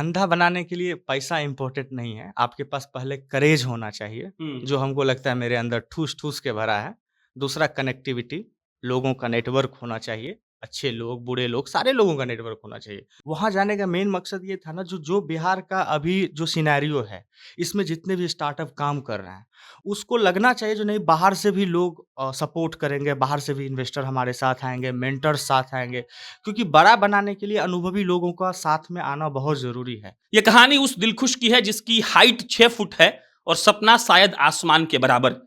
धंधा बनाने के लिए पैसा इम्पोर्टेंट नहीं है, आपके पास पहले करेज होना चाहिए, हुँ। जो हमको लगता है मेरे अंदर ठूस-ठूस के भरा है। दूसरा कनेक्टिविटी, लोगों का नेटवर्क होना चाहिए, अच्छे लोग, बुरे लोग, सारे लोगों का नेटवर्क होना चाहिए। वहाँ जाने का मेन मकसद ये था ना जो जो बिहार का अभी जो सिनेरियो है, इसमें जितने भी स्टार्टअप काम कर रहे हैं, उसको लगना चाहिए जो नहीं बाहर से भी लोग सपोर्ट करेंगे, बाहर से भी इन्वेस्टर हमारे साथ आएँगे, मेंटर्स साथ आएँगे, क्योंकि बड़ा बनाने के लिए अनुभवी लोगों का साथ में आना बहुत ज़रूरी है। ये कहानी उस दिलखुश की है जिसकी हाइट 6 फुट है और सपना शायद आसमान के बराबर।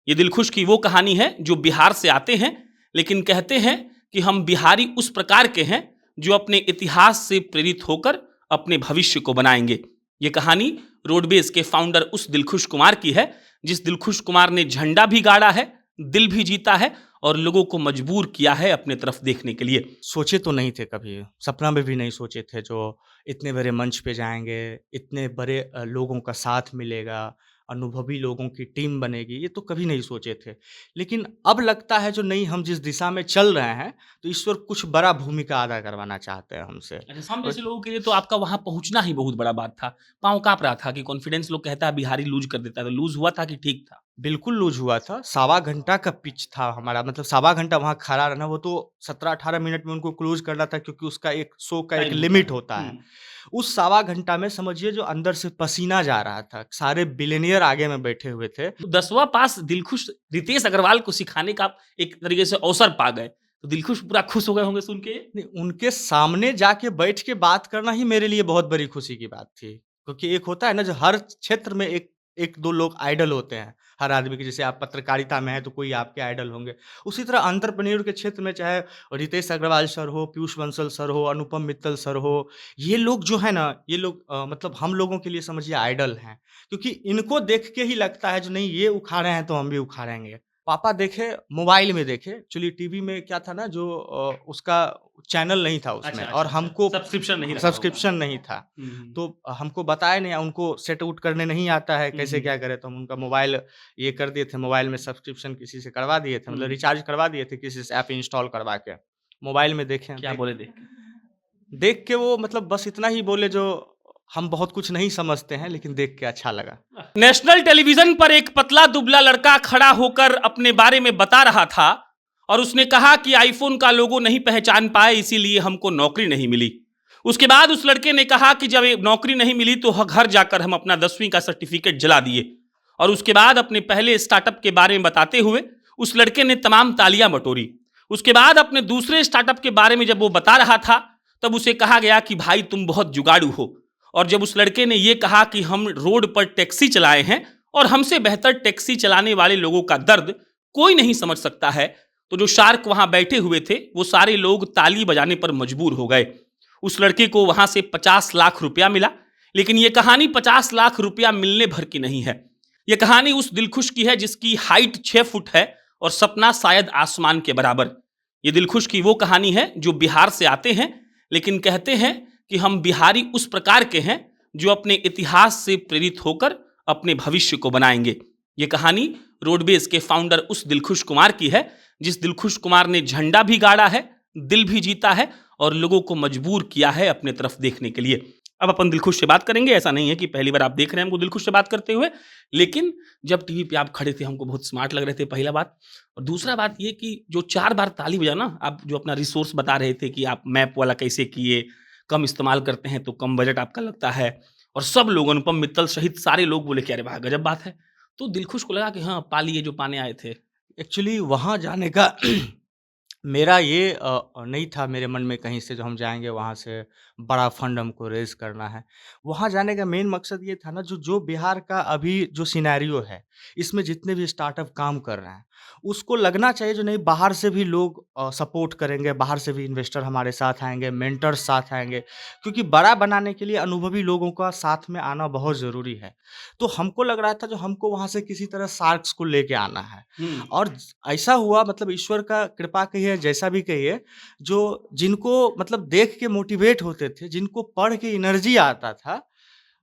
ये दिलखुश की वो कहानी है जो बिहार से आते हैं लेकिन कहते हैं कि हम बिहारी उस प्रकार के हैं जो अपने इतिहास से प्रेरित होकर अपने भविष्य को बनाएंगे। ये कहानी रोडवेज के फाउंडर उस दिलखुश कुमार की है जिस दिलखुश कुमार ने झंडा भी गाड़ा है, दिल भी जीता है और लोगों को मजबूर किया है अपने तरफ देखने के लिए। सोचे तो नहीं थे कभी, सपना में भी नहीं सोचे थे जो इतने बड़े मंच पे जाएँगे, इतने बड़े लोगों का साथ मिलेगा, अनुभवी लोगों की टीम बनेगी, ये तो कभी नहीं सोचे थे। लेकिन अब लगता है जो नहीं हम जिस दिशा में चल रहे हैं, तो ईश्वर कुछ बड़ा भूमिका अदा करवाना चाहते हैं हमसे। अच्छा, हम और जैसे लोगों के लिए तो आपका वहाँ पहुँचना ही बहुत बड़ा बात था। पाँव काँप रहा था कि कॉन्फिडेंस लोग कहता है बिहारी लूज़ कर देता है, तो लूज़ हुआ था कि ठीक था? बिल्कुल लूज़ हुआ था, सवा घंटा का पिच था हमारा मतलब सवा घंटा वहाँ खड़ा रहना, वो तो 17-18 मिनट में उनको क्लोज़ करना था क्योंकि उसका एक शो का एक टाइम होता लिमिट है। होता है। हुँ। उस सवा घंटा में समझिए जो अंदर से पसीना जा रहा था, सारे बिलियनियर आगे में बैठे हुए थे। तो 10वां पास दिलखुश रितेश अग्रवाल को सिखाने का आप एक तरीके से अवसर पा गए। तो दिलखुश पूरा खुश हो गए होंगे सुन के? नहीं, उनके सामने जाके बैठ के बात करना ही मेरे लिए बहुत बड़ी खुशी की बात थी। क्योंकि एक होता है ना जो हर क्षेत्र में एक 1-2 लोग आइडल होते हैं, हर आदमी के जैसे आप पत्रकारिता में हैं तो कोई आपके आइडल होंगे। उसी तरह एंटरप्रेन्योर के क्षेत्र में चाहे रितेश अग्रवाल सर हो, पीयूष बंसल सर हो, अनुपम मित्तल सर हो, ये लोग जो है ना, ये लोग मतलब हम लोगों के लिए समझिए आइडल हैं। क्योंकि इनको देख के ही लगता है जो नहीं ये उखाड़े हैं तो हम भी उखाड़ेंगे। पापा देखे, मोबाइल में देखे, एक्चुअली टीवी में क्या था ना जो उसका चैनल नहीं था उसमें अच्छा, और अच्छा, अच्छा। हमको सब्सक्रिप्शन नहीं रखा होगा। सब्सक्रिप्शन नहीं था। हुँ, हुँ। तो हमको बताया नहीं, उनको सेट आउट करने नहीं आता है, हुँ, कैसे हुँ। क्या करें? तो हम उनका मोबाइल ये कर दिए थे, मोबाइल में सब्सक्रिप्शन किसी से करवा दिए थे, मतलब हुँ। रिचार्ज करवा दिए थे किसी से ऐप इंस्टॉल करवा के। मोबाइल में देखे, क्या बोले देख के? देख के वो मतलब बस इतना ही बोले जो हम बहुत कुछ नहीं समझते हैं, लेकिन देख के अच्छा लगा। नेशनल टेलीविजन पर एक पतला दुबला लड़का खड़ा होकर अपने बारे में बता रहा था और उसने कहा कि आईफोन का लोगो नहीं पहचान पाए इसीलिए हमको नौकरी नहीं मिली। उसके बाद उस लड़के ने कहा कि जब नौकरी नहीं मिली तो घर जाकर हम अपना 10वीं का सर्टिफिकेट जला दिए। और उसके बाद अपने पहले स्टार्टअप के बारे में बताते हुए उस लड़के ने तमाम तालियां बटोरी। उसके बाद अपने दूसरे स्टार्टअप के बारे में जब वो बता रहा था तब उसे कहा गया कि भाई तुम बहुत जुगाड़ू हो। और जब उस लड़के ने यह कहा कि हम रोड पर टैक्सी चलाए हैं और हमसे बेहतर टैक्सी चलाने वाले लोगों का दर्द कोई नहीं समझ सकता है, तो जो शार्क वहां बैठे हुए थे वो सारे लोग ताली बजाने पर मजबूर हो गए। उस लड़के को वहां से 50 लाख रुपया मिला, लेकिन यह कहानी 50 लाख रुपया मिलने भर की नहीं है। यह कहानी उस दिलखुश की है जिसकी हाइट 6 फुट है और सपना शायद आसमान के बराबर। यह दिलखुश की वो कहानी है जो बिहार से आते हैं लेकिन कहते हैं कि हम बिहारी उस प्रकार के हैं जो अपने इतिहास से प्रेरित होकर अपने भविष्य को बनाएंगे। ये कहानी रोडवेज के फाउंडर उस दिलखुश कुमार की है जिस दिलखुश कुमार ने झंडा भी गाड़ा है, दिल भी जीता है और लोगों को मजबूर किया है अपने तरफ देखने के लिए। अब अपन दिलखुश से बात करेंगे। ऐसा नहीं है कि पहली बार आप देख रहे हैं हमको दिलखुश से बात करते हुए, लेकिन जब टीवी पे आप खड़े थे हमको बहुत स्मार्ट लग रहे थे, पहला बात। और दूसरा बात ये कि जो 4 बार ताली बजा ना, आप जो अपना रिसोर्स बता रहे थे कि आप मैप वाला कैसे किए, कम इस्तेमाल करते हैं तो कम बजट आपका लगता है, और सब लोग अनुपम मित्तल सहित सारे लोग बोले कि अरे वाह गजब बात है। तो दिलखुश को लगा कि हाँ पा लिए जो पाने आए थे। एक्चुअली वहाँ जाने का मेरा ये नहीं था मेरे मन में कहीं से जो हम जाएँगे वहाँ से बड़ा फंड हमको रेज़ करना है। वहाँ जाने का मेन मकसद ये था ना जो जो बिहार का अभी जो सिनेरियो है, इसमें जितने भी स्टार्टअप काम कर रहे हैं, उसको लगना चाहिए जो नहीं बाहर से भी लोग सपोर्ट करेंगे, बाहर से भी इन्वेस्टर हमारे साथ आएँगे, मेंटर्स साथ आएँगे। क्योंकि बड़ा बनाने के लिए अनुभवी लोगों का साथ में आना बहुत ज़रूरी है। तो हमको लग रहा था जो हमको वहाँ से किसी तरह शार्क्स को लेके आना है। हम्म। और ऐसा हुआ मतलब ईश्वर का कृपा कहिए जैसा भी कहिए, जो जिनको मतलब देख के मोटिवेट होते थे, जिनको पढ़ के एनर्जी आता था,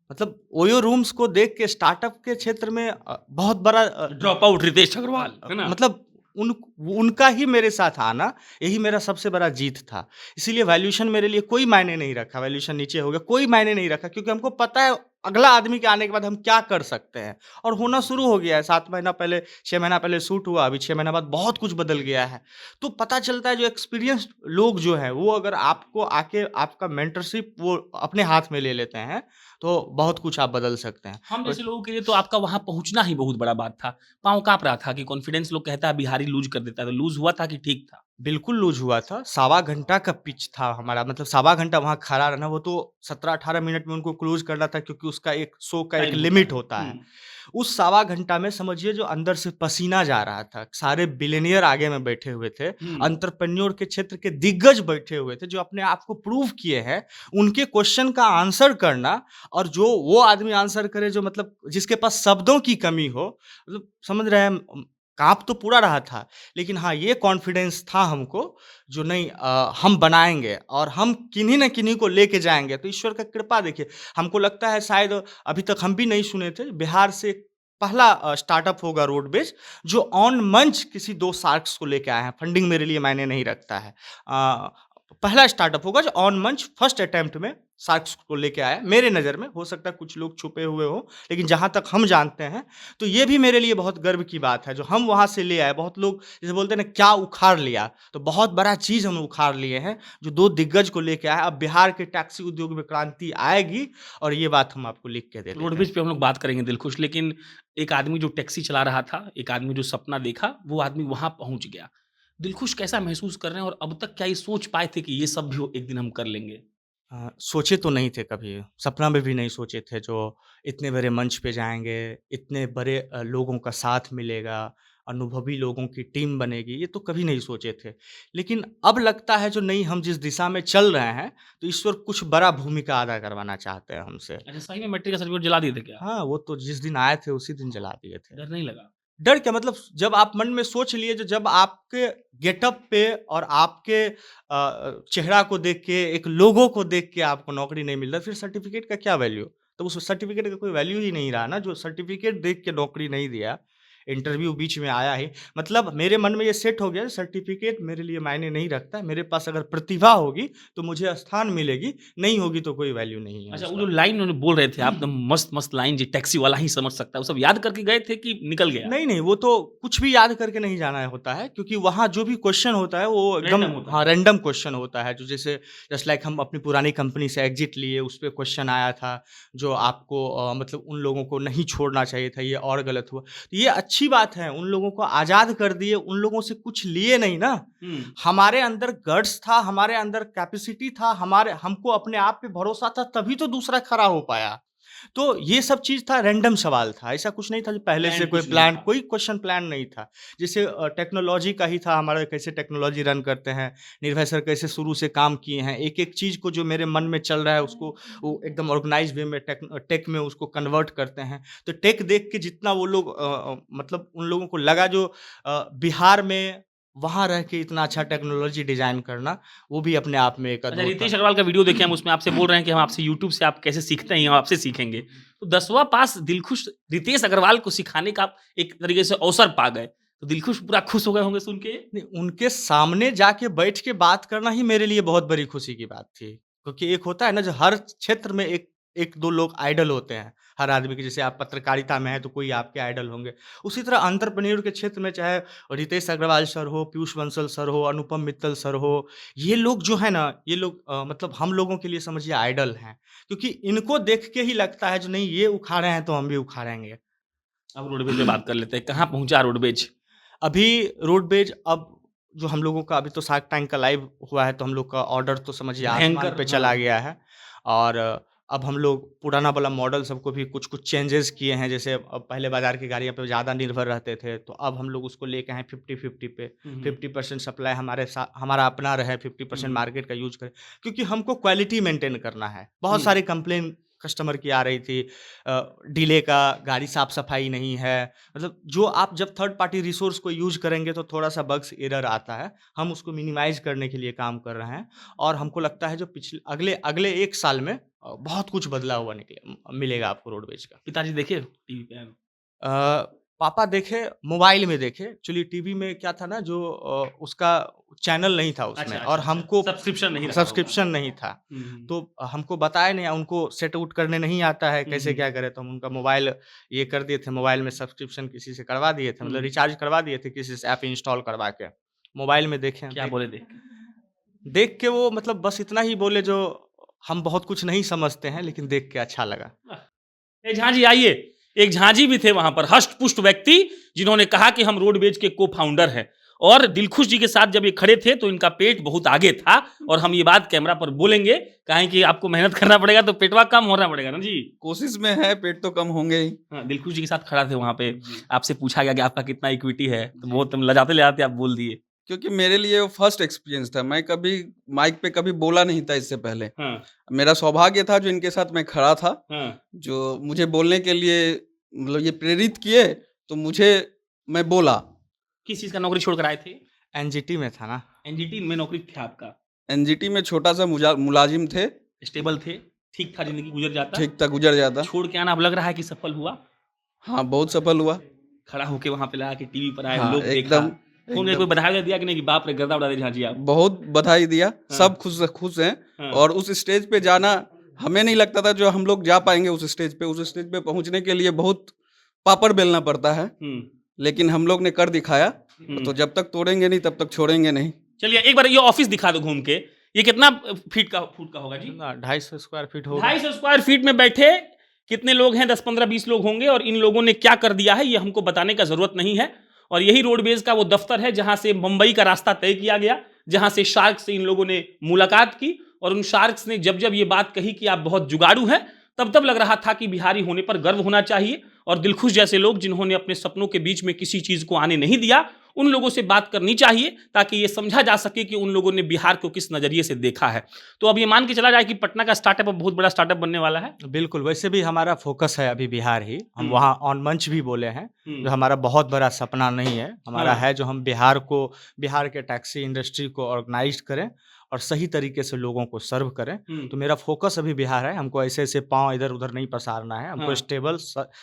मतलब ओयो रूम्स को देख के स्टार्टअप के क्षेत्र में बहुत बड़ा ड्रॉप आउट रितेश अग्रवाल है ना। मतलब उन उनका ही मेरे साथ आना, यही मेरा सबसे बड़ा जीत था। इसीलिए वैल्यूएशन मेरे लिए कोई मायने नहीं रखा, वैल्यूएशन नीचे हो गया, कोई मायने नहीं रखा क्योंकि हमको पता है अगला आदमी के आने के बाद हम क्या कर सकते हैं और होना शुरू हो गया है। 7 महीना पहले, 6 महीना पहले शूट हुआ, अभी 6 महीना बाद बहुत कुछ बदल गया है। तो पता चलता है जो एक्सपीरियंस्ड लोग जो हैं, वो अगर आपको आके आपका मेंटरशिप वो अपने हाथ में ले लेते हैं, तो बहुत कुछ आप बदल सकते हैं। हम और जैसे लोगों के लिए तो आपका वहाँ पहुँचना ही बहुत बड़ा बात था। पाँव काँप रहा था कि कॉन्फिडेंस लोग कहता है बिहारी लूज़ कर देता है, तो लूज़ हुआ था कि ठीक था? बिल्कुल लूज़ हुआ था, सवा घंटा का पिच था हमारा, मतलब सवा घंटा वहाँ खड़ा रहना, वो तो 17-18 मिनट में उनको क्लोज़ करना था क्योंकि उसका एक शो का एक टाइम होता है। लिमिट होता है। हुँ। उस सवा घंटा में समझिए जो अंदर से पसीना जा रहा था, सारे बिलियनियर आगे में बैठे हुए थे, हुँ। एंटरप्रेन्योर के क्षेत्र के दिग्गज बैठे हुए थे, जो अपने आप को प्रूव किए हैं, उनके क्वेश्चन का आंसर करना और जो वो आदमी आंसर करे जो मतलब जिसके पास शब्दों की कमी हो, मतलब समझ रहे हैं काँप तो पूरा रहा था, लेकिन हाँ, ये कॉन्फिडेंस था हमको जो नहीं हम बनाएँगे और हम किन्हीं न किन्हीं को लेके जाएँगे। तो ईश्वर का कृपा देखिए, हमको लगता है शायद अभी तक हम भी नहीं सुने थे, बिहार से पहला स्टार्टअप होगा रोडवेज जो ऑन मंच किसी 2 शार्क्स को लेके आए हैं। फंडिंग मेरे लिए मायने नहीं रखता है। पहला स्टार्टअप होगा जो ऑन मंच फर्स्ट अटेम्प्ट में शार्क्स को लेके आया, मेरे नज़र में। हो सकता है कुछ लोग छुपे हुए हों, लेकिन जहाँ तक हम जानते हैं, तो ये भी मेरे लिए बहुत गर्व की बात है, जो हम वहाँ से ले आए। बहुत लोग जैसे बोलते हैं ना, क्या उखाड़ लिया? तो बहुत बड़ा चीज़ हम उखाड़ लिए हैं, जो 2 दिग्गज को लेके आए। अब बिहार के टैक्सी उद्योग में क्रांति आएगी और ये बात हम आपको लिख के दे देते हैं। रोडवेज पे हम लोग बात करेंगे दिलखुश, लेकिन एक आदमी जो टैक्सी चला रहा था, एक आदमी जो सपना देखा, वो आदमी वहाँ पहुँच गया। दिलखुश कैसा महसूस कर रहे हैं और अब तक क्या ये सोच पाए थे कि ये सब भी एक दिन हम कर लेंगे? सोचे तो नहीं थे कभी, सपना में भी नहीं सोचे थे जो इतने बड़े मंच पे जाएँगे, इतने बड़े लोगों का साथ मिलेगा, अनुभवी लोगों की टीम बनेगी, ये तो कभी नहीं सोचे थे। लेकिन अब लगता है जो नहीं हम जिस दिशा में चल रहे हैं, तो ईश्वर कुछ बड़ा भूमिका अदा करवाना चाहते हैं हमसे। अच्छा, सही में मैट्रिक का सर्टिफ़िकेट जला दिए थे क्या? हाँ, वो तो जिस दिन आए थे उसी दिन जला दिए थे। डर नहीं लगा? डर क्या, मतलब जब आप मन में सोच लिए जो जब आपके गेटअप पे और आपके चेहरा को देख के, एक लोगो को देख के आपको नौकरी नहीं मिल रहा, फिर सर्टिफ़िकेट का क्या वैल्यू? तो उस सर्टिफ़िकेट का कोई वैल्यू ही नहीं रहा ना, जो सर्टिफ़िकेट देख के नौकरी नहीं दिया, इंटरव्यू बीच में आया ही, मतलब मेरे मन में ये सेट हो गया सर्टिफ़िकेट मेरे लिए मायने नहीं रखता है, मेरे पास अगर प्रतिभा होगी, तो मुझे स्थान मिलेगी, नहीं होगी तो कोई वैल्यू नहीं है अच्छा, उस वो जो वक़्त। लाइन उन्होंने बोल रहे थे आप एकदम मस्त-मस्त लाइन जी टैक्सी वाला ही समझ सकता है, वो सब याद करके गए थे कि निकल गया? नहीं, नहीं, वो तो कुछ भी याद करके नहीं जाना होता है क्योंकि वहाँ जो भी क्वेश्चन होता है वो एकदम रैंडम होता हाँ, है। रैंडम क्वेश्चन होता है जो जैसे जस्ट लाइक हम अपनी पुरानी कंपनी से एग्ज़िट लिए, उस पे क्वेश्चन आया था जो आपको मतलब उन लोगों को नहीं छोड़ना चाहिए था, ये और गलत हुआ। तो ये अच्छी बात है, उन लोगों को आज़ाद कर दिए, उन लोगों से कुछ लिए नहीं ना। हुँ। हमारे अंदर गट्स था, हमारे अंदर कैपेसिटी था, हमारे हमको अपने आप पे भरोसा था, तभी तो दूसरा खड़ा हो पाया। तो ये सब चीज़ था, रैंडम सवाल था, ऐसा कुछ नहीं था जो पहले से प्लान कुछ नहीं था। कोई क्वेश्चन प्लान नहीं था। जैसे टेक्नोलॉजी का ही था हमारा, कैसे टेक्नोलॉजी रन करते हैं, निर्भय सर कैसे शुरू से काम किए हैं, एक-एक चीज़ को जो मेरे मन में चल रहा है उसको वो एकदम ऑर्गनाइज़ वे में टेक में उसको कन्वर्ट करते हैं। तो टेक देख के जितना वो लोग मतलब उन लोगों को लगा जो बिहार में वहाँ रह के इतना अच्छा टेक्नोलॉजी डिज़ाइन करना, वो भी अपने आप में एक अच्छा, अद्भुत रितेश था। अग्रवाल का वीडियो देखे हम, उसमें आपसे बोल रहे हैं कि हम आपसे यूट्यूब से आप कैसे सीखते हैं, हम आपसे सीखेंगे। तो 10वां पास दिलखुश रितेश अग्रवाल को सिखाने का आप एक तरीके से अवसर पा गए। तो दिलखुश पूरा खुश हो गए होंगे सुन के? नहीं, उनके सामने जाके बैठ के बात करना ही मेरे लिए बहुत बड़ी खुशी की बात थी। क्योंकि एक होता है ना जो हर क्षेत्र में एक 1-2 लोग आइडल होते हैं, हर आदमी के। जैसे आप पत्रकारिता में हैं तो कोई आपके आइडल होंगे। उसी तरह एंटरप्रेन्योर के क्षेत्र में चाहे रितेश अग्रवाल सर हो, पीयूष बंसल सर हो, अनुपम मित्तल सर हो, ये लोग जो है ना, ये लोग मतलब हम लोगों के लिए समझिए आइडल हैं। क्योंकि इनको देख के ही लगता है जो नहीं ये उखाड़े हैं तो हम भी उखाड़ेंगे। अब रोडवेज पे बात कर लेते हैं, कहाँ पहुँचा रोडवेज? अभी रोडवेज अब जो हम लोगों का अभी तो शार्क टैंक का लाइव हुआ है, तो हम लोग का ऑर्डर तो समझिए आसमान भयंकर पे हाँ। चला गया है। और अब हम लोग पुराना वाला मॉडल सबको भी कुछ-कुछ चेंजेज़ किए हैं। जैसे पहले बाज़ार की गाड़ियों पे ज़्यादा निर्भर रहते थे, तो अब हम लोग उसको लेके आए 50-50 पे। हुँ, हुँ। 50% सप्लाई हमारा अपना रहे, हुँ, 50% हुँ। मार्केट का यूज़ करें। क्योंकि हमको क्वालिटी मेंटेन करना है। बहुत हुँ। सारी कंप्लेन कस्टमर की आ रही थी, डिले का, गाड़ी साफ-सफाई नहीं है। मतलब जो आप जब थर्ड पार्टी रिसोर्स को यूज़ करेंगे तो थोड़ा-सा बग्स एरर आता है। हम उसको मिनिमाइज़ करने के लिए काम कर रहे हैं और हमको लगता है जो पिछले अगले अगले 1 साल में बहुत कुछ बदला हुआ मिलेगा आपको रोडवेज का। पिताजी देखे टीवी पे? अ, पापा देखे, मोबाइल में देखे। एक्चुअली टीवी में क्या था ना, जो उसका चैनल नहीं था उसमें, और हमको सब्सक्रिप्शन नहीं रहा होगा। सब्सक्रिप्शन नहीं था। हुँ, तो हमको बताया नहीं, उनको सेट आउट करने नहीं आता है, कैसे हुँ, क्या करें, तो हम उनका मोबाइल ये कर दिए थे, मोबाइल में सब्सक्रिप्शन किसी से करवा दिए थे, मतलब हुँ। रिचार्ज करवा दिए थे किसी से, ऐप इंस्टॉल करवा के। मोबाइल में देखे, क्या बोले देख के? देख के वो मतलब बस इतना ही बोले, जो हम बहुत कुछ नहीं समझते हैं, लेकिन देख के अच्छा लगा। ए झांझी आइए, एक झांझी भी थे वहां पर, हष्ट-पुष्ट व्यक्ति, जिन्होंने कहा कि हम रोडवेज के को-फाउंडर हैं। और दिलखुश जी के साथ जब ये खड़े थे तो इनका पेट बहुत आगे था, और हम ये बात कैमरा पर बोलेंगे, काहे कि आपको मेहनत करना पड़ेगा तो पेटवा कम होना पड़ेगा ना जी। कोशिश में है, पेट तो कम होंगे ही। हाँ, दिलखुश जी के साथ खड़ा थे वहां पे, जी। आपसे पूछा गया कि आपका कितना इक्विटी है, तो बहुत तुम लजाते-लजाते आप बोल दिए। क्योंकि मेरे लिए वो फर्स्ट एक्सपीरियंस था। मैं कभी माइक पे कभी बोला नहीं था इससे पहले। हाँ, मेरा सौभाग्य था जो इनके साथ मैं खड़ा था, हाँ। जो मुझे बोलने के लिए मतलब ये प्रेरित किए, तो मैं बोला। किस चीज़ का नौकरी छोड़कर आए थे? एनजीटी में था ना। एनजीटी में नौकरी थी आपका, एनजीटी में छोटा-सा मुलाजिम थे, स्टेबल थे, ठीक था, ज़िंदगी गुज़र जाता। ठीक था, गुज़र जाता। छोड़ के आना अब लग रहा है कि सफल हुआ? हाँ, बहुत सफल हुआ। खड़ा होके वहाँ पे लगा कि टीवी पर आए, हाँ, लोग देखा। एकदम फ़ोन में कोई बधाई दिया कि नहीं कि बाप रे गर्दा उड़ा दे झांझी आप? बहुत बधाई दिया, हाँ। सब खुश हैं। हाँ। और उस स्टेज पे जाना हमें नहीं लगता था जो हम लोग जा पाएँगे उस स्टेज पे। उस स्टेज पे पहुँचने के लिए बहुत पापड़ बेलना पड़ता है, हुँ, लेकिन हम लोग ने कर दिखाया। हुँ। तो जब तक तोड़ेंगे नहीं तब तक छोड़ेंगे नहीं। चलिए एक बार ये ऑफिस दिखा दो घूम के। ये कितना फुट का होगा जी? 250 स्क्वायर फीट होगा। 250 स्क्वायर फीट में बैठे कितने लोग हैं? 10, 15, 20 लोग होंगे, और इन लोगों ने क्या कर दिया है ये हमको बताने का जरूरत नहीं है। और यही रोडवेज का वो दफ्तर है जहां से मुंबई का रास्ता तय किया गया, जहां से शार्क से इन लोगों ने मुलाकात की, और उन शार्क्स ने जब जब ये बात कही कि आप बहुत जुगाड़ू हैं, तब तब लग रहा था कि बिहारी होने पर गर्व होना चाहिए। और दिलखुश जैसे लोग जिन्होंने अपने सपनों के बीच में किसी चीज को आने नहीं दिया, उन लोगों से बात करनी चाहिए, ताकि ये समझा जा सके कि उन लोगों ने बिहार को किस नजरिए से देखा है। तो अब ये मान के चला जाए कि पटना का स्टार्टअप अब बहुत बड़ा स्टार्टअप बनने वाला है। बिल्कुल, वैसे भी हमारा फ़ोकस है अभी बिहार ही। हम हुँ। वहाँ ऑन मंच भी बोले हैं, जो हमारा बहुत बड़ा सपना नहीं है। हमारा हाँ। है जो हम बिहार के टैक्सी इंडस्ट्री को ऑर्गनाइज़ करें और सही तरीके से लोगों को सर्व करें। तो मेरा फ़ोकस अभी बिहार है। हमको ऐसे-ऐसे पाँव इधर-उधर नहीं पसारना है। हमको हाँ। स्टेबल,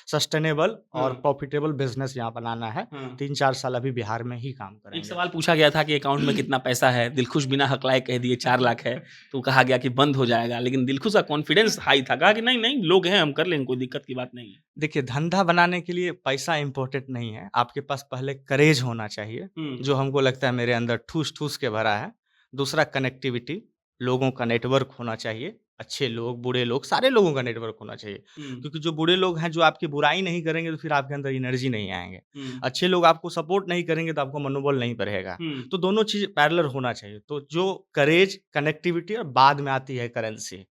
सस्टेनेबल और हाँ। प्रॉफ़िटेबल बिज़नेस यहाँ बनाना है। हाँ। 3-4 साल अभी बिहार में ही काम एक करेंगे। सवाल पूछा गया था कि अकाउंट में कितना पैसा है, दिलखुश बिना हकलाए कह दिए 4 लाख है, तो कहा गया कि बंद हो जाएगा, लेकिन दिलखुश का कॉन्फिडेंस हाई था, कहा कि नहीं, नहीं लोग हैं, हम कर लेंगे, कोई दिक्कत की बात नहीं है। देखिए, धंधा बनाने के लिए पैसा इम्पोर्टेंट नहीं है। आपके पास पहले करेज होना चाहिए, जो हमको लगता है मेरे अंदर ठूस-ठूस के भरा है। दूसरा कनेक्टिविटी, लोगों का नेटवर्क होना चाहिए। अच्छे लोग, बुरे लोग, सारे लोगों का नेटवर्क होना चाहिए। क्योंकि जो बुरे लोग हैं, जो आपकी बुराई नहीं करेंगे, तो फिर आपके अंदर एनर्जी नहीं आएँगे। अच्छे लोग आपको सपोर्ट नहीं करेंगे, तो आपको मनोबल नहीं बढ़ेगा। तो दोनों चीज़ पैरेलल होना चाहिए। तो जो करेज, कनेक्टिविटी और बाद में आती है करेंसी।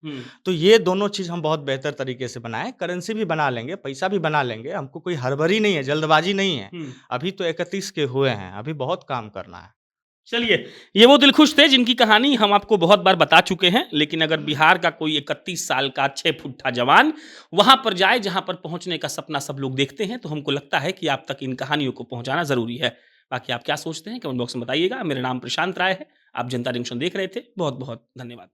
तो ये दोनों चीज़ हम बहुत बेहतर तरीके से बनाएँ। करेंसी भी बना लेंगे, पैसा भी बना लेंगे। हमको कोई हड़बड़ी नहीं है, जल्दबाजी नहीं है। अभी तो 31 के हुए हैं, अभी बहुत काम करना है। चलिए, ये वो दिलखुश थे जिनकी कहानी हम आपको बहुत बार बता चुके हैं, लेकिन अगर बिहार का कोई 31 साल का 6 फुट्ठा जवान वहाँ पर जाए जहाँ पर पहुँचने का सपना सब लोग देखते हैं, तो हमको लगता है कि आप तक इन कहानियों को पहुँचाना ज़रूरी है। बाकी आप क्या सोचते हैं कमेंट बॉक्स में बताइएगा। मेरा नाम प्रशांत राय है, आप जनता जंक्शन देख रहे थे। बहुत-बहुत धन्यवाद।